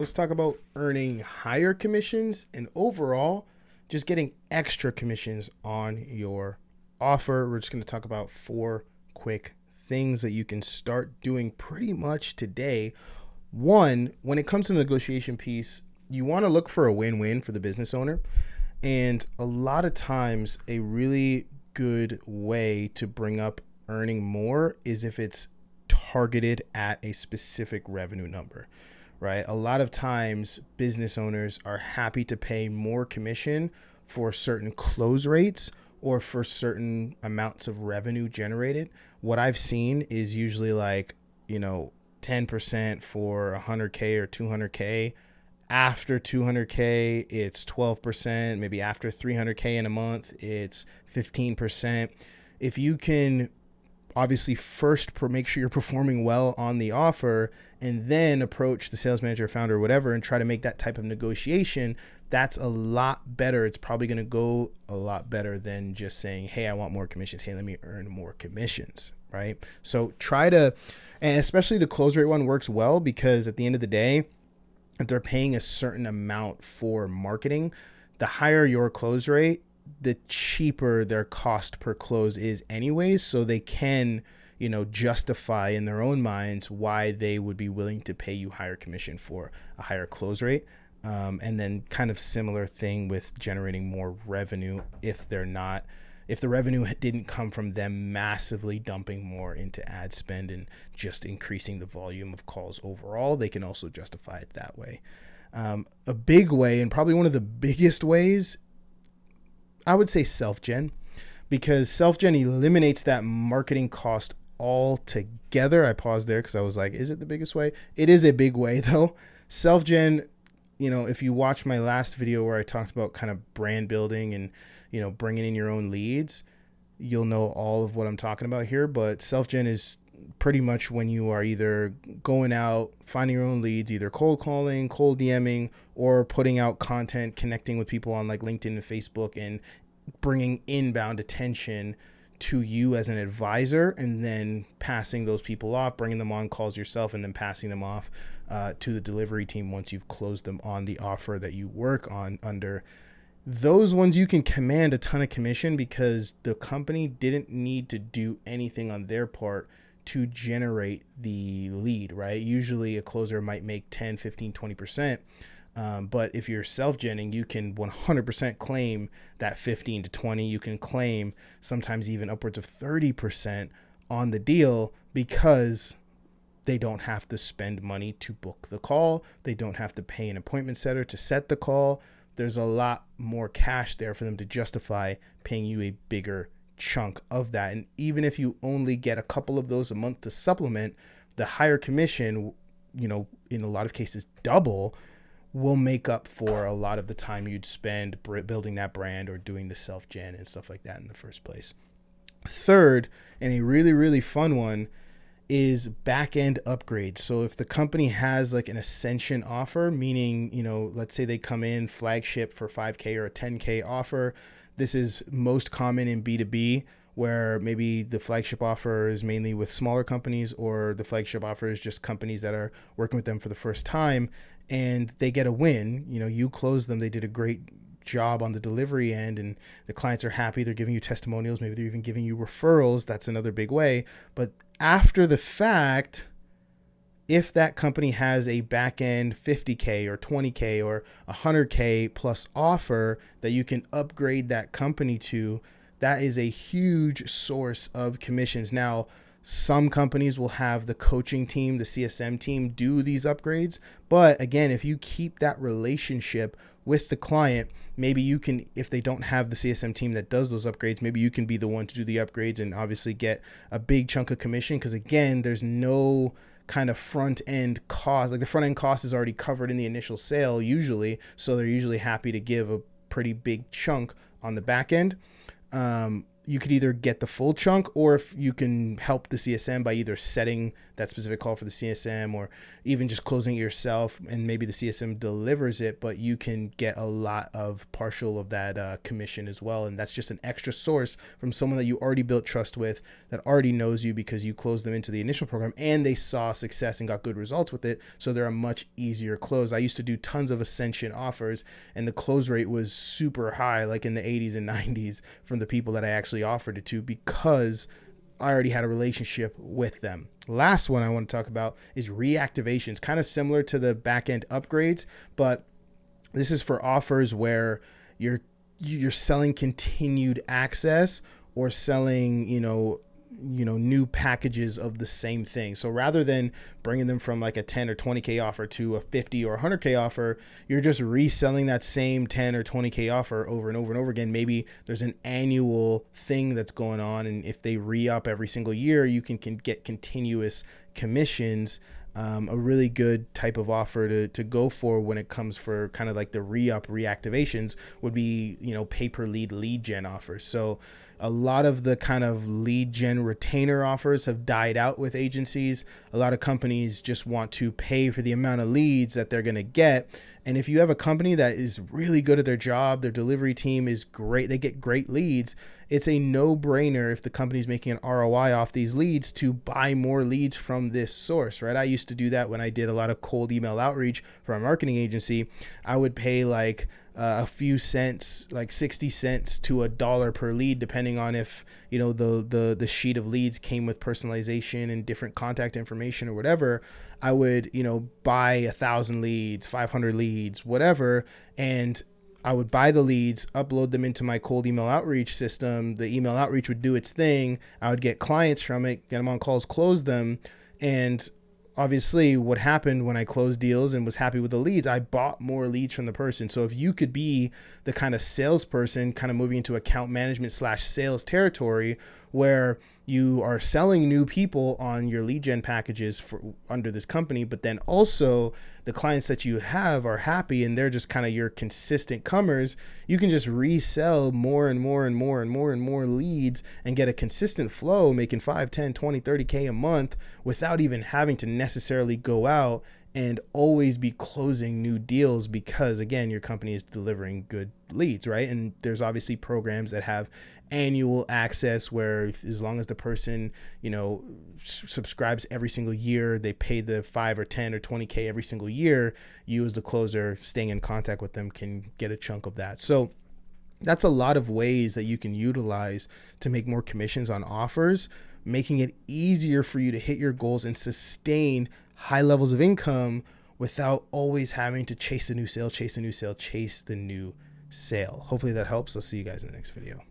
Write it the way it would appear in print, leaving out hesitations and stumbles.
Let's talk about earning higher commissions and overall just getting extra commissions on your offer. We're just going to talk about 4 quick things that you can start doing pretty much today. One, when it comes to the negotiation piece, you want to look for a win-win for the business owner. And a lot of times, a really good way to bring up earning more is if it's targeted at a specific revenue number, right? A lot of times business owners are happy to pay more commission for certain close rates or for certain amounts of revenue generated. What I've seen is usually like, 10% for 100K or 200K. After 200K, it's 12%. Maybe after 300K in a month, it's 15%. If you can obviously first make sure you're performing well on the offer and then approach the sales manager, founder, or whatever, and try to make that type of negotiation, that's a lot better. It's probably going to go a lot better than just saying, hey, I want more commissions. Hey, let me earn more commissions, right? So try to, and especially the close rate one works well because at the end of the day, if they're paying a certain amount for marketing, the higher your close rate, the cheaper their cost per close is anyways. So they can, justify in their own minds why they would be willing to pay you higher commission for a higher close rate. And then kind of similar thing with generating more revenue if the revenue didn't come from them massively dumping more into ad spend and just increasing the volume of calls overall, they can also justify it that way. A big way, and probably one of the biggest ways, I would say self-gen, because self-gen eliminates that marketing cost altogether. I paused there because I was like, is it the biggest way? It is a big way though. Self-gen, if you watch my last video where I talked about kind of brand building and, bringing in your own leads, you'll know all of what I'm talking about here. But self-gen is pretty much when you are either going out, finding your own leads, either cold calling, cold DMing, or putting out content, connecting with people on like LinkedIn and Facebook and bringing inbound attention to you as an advisor, and then passing those people off, bringing them on calls yourself, and then passing them off to the delivery team once you've closed them on the offer that you work on under. Those ones you can command a ton of commission because the company didn't need to do anything on their part to generate the lead, right? Usually a closer might make 10, 15, 20%. But if you're self-genning, you can 100% claim that 15 to 20. You can claim sometimes even upwards of 30% on the deal because they don't have to spend money to book the call. They don't have to pay an appointment setter to set the call. There's a lot more cash there for them to justify paying you a bigger chunk of that. And even if you only get a couple of those a month to supplement, the higher commission, in a lot of cases double, will make up for a lot of the time you'd spend building that brand or doing the self-gen and stuff like that in the first place. Third, and a really, really fun one, is back-end upgrades. So if the company has like an ascension offer, meaning, let's say they come in flagship for 5K or a 10K offer. This is most common in B2B, where maybe the flagship offer is mainly with smaller companies, or the flagship offer is just companies that are working with them for the first time, and they get a win. You close them, they did a great job on the delivery end, and the clients are happy. They're giving you testimonials, maybe they're even giving you referrals. That's another big way. But after the fact, if that company has a back end 50K or 20K or 100K plus offer that you can upgrade that company to, that is a huge source of commissions. Now, some companies will have the coaching team, the CSM team, do these upgrades. But again, if you keep that relationship with the client, maybe you can, if they don't have the CSM team that does those upgrades, maybe you can be the one to do the upgrades and obviously get a big chunk of commission. Because again, there's no kind of front end cost. Like the front end cost is already covered in the initial sale usually. So they're usually happy to give a pretty big chunk on the back end. you could either get the full chunk, or if you can help the CSM by either setting that specific call for the CSM or even just closing it yourself, and maybe the CSM delivers it, but you can get a lot of partial of that commission as well. And that's just an extra source from someone that you already built trust with, that already knows you because you closed them into the initial program and they saw success and got good results with it. So they're a much easier close. I used to do tons of Ascension offers and the close rate was super high, like in the 80s and 90s from the people that I actually offered it to, because I already had a relationship with them. Last one I want to talk about is reactivations, kind of similar to the back-end upgrades, but this is for offers where you're selling continued access or selling, new packages of the same thing. So rather than bringing them from like a 10 or 20K offer to a 50 or 100K offer, you're just reselling that same 10 or 20K offer over and over and over again. Maybe there's an annual thing that's going on, and if they re-up every single year, you can get continuous commissions. A really good type of offer to go for when it comes for kind of like the re-up reactivations would be, pay per lead gen offers. So a lot of the kind of lead gen retainer offers have died out with agencies. A lot of companies just want to pay for the amount of leads that they're going to get. And if you have a company that is really good at their job, their delivery team is great, they get great leads, it's a no-brainer if the company's making an ROI off these leads to buy more leads from this source, right? I used to do that when I did a lot of cold email outreach for a marketing agency. I would pay like a few cents, like 60 cents to $1 per lead, depending on if, the sheet of leads came with personalization and different contact information or whatever. I would, buy 1,000 leads, 500 leads, whatever. And I would buy the leads, upload them into my cold email outreach system. The email outreach would do its thing. I would get clients from it, get them on calls, close them. And obviously what happened when I closed deals and was happy with the leads, I bought more leads from the person. So if you could be the kind of salesperson kind of moving into account management / sales territory where you are selling new people on your lead gen packages for under this company, but then also the clients that you have are happy and they're just kind of your consistent comers, you can just resell more and more and more and more and more leads and get a consistent flow, making 5, 10, 20, 30K a month without even having to necessarily go out and always be closing new deals, because again, your company is delivering good leads, right? And there's obviously programs that have annual access where as long as the person, subscribes every single year, they pay the 5 or 10 or 20K every single year, you as the closer staying in contact with them can get a chunk of that. So that's a lot of ways that you can utilize to make more commissions on offers, making it easier for you to hit your goals and sustain high levels of income without always having to chase the new sale. Hopefully that helps. I'll see you guys in the next video.